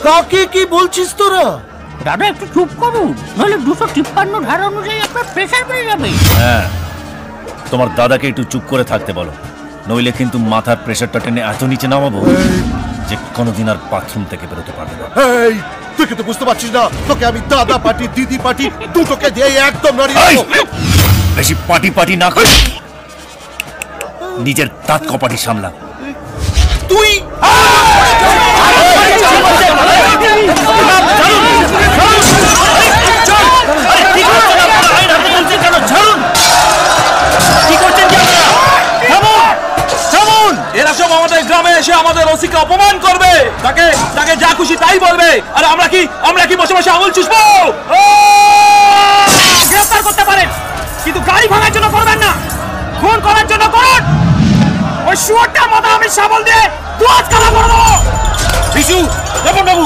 কাকে কি বলছিস তোরা? দাদা একটু চুপ করুন, নাহলে 253 ধারা অনুযায়ী আপনার প্রেসার বেড়ে যাবে। হ্যাঁ, তোমার দাদাকে একটু চুপ করে থাকতে বলো, নইলে কিন্তু মাথার প্রেসারটা টেনে এত নিচে নামাবো যে কোনোদিন আর বাথরুম থেকে বেরোতে পারবে না। এই তুই কিন্তু বুঝতে পারছিস না, তোকে আমি দাদা পার্টি দিদি পার্টি দুটোকে দিয়ে একদম নাড়িয়ে দেবো। বেশি পাটি পাটি না করে নিজের দাঁত কপাটি সামলা। তুই এরা সব আমাদের গ্রামে এসে আমাদের ওসিকে অপমান করবে, তাকে যা খুশি তাই বলবে, আর আমরা কি বসে বসে আঙুল চুষবো? গ্রেফতার করতে পারেন, কিন্তু গাড়ি ভাঙার জন্য করবেন না, খুন করার জন্য করুন। ওই শুয়োরটার মতো আমি শাবল দিয়ে দুয়াত কালা করে দেবো। বিশু, বাবু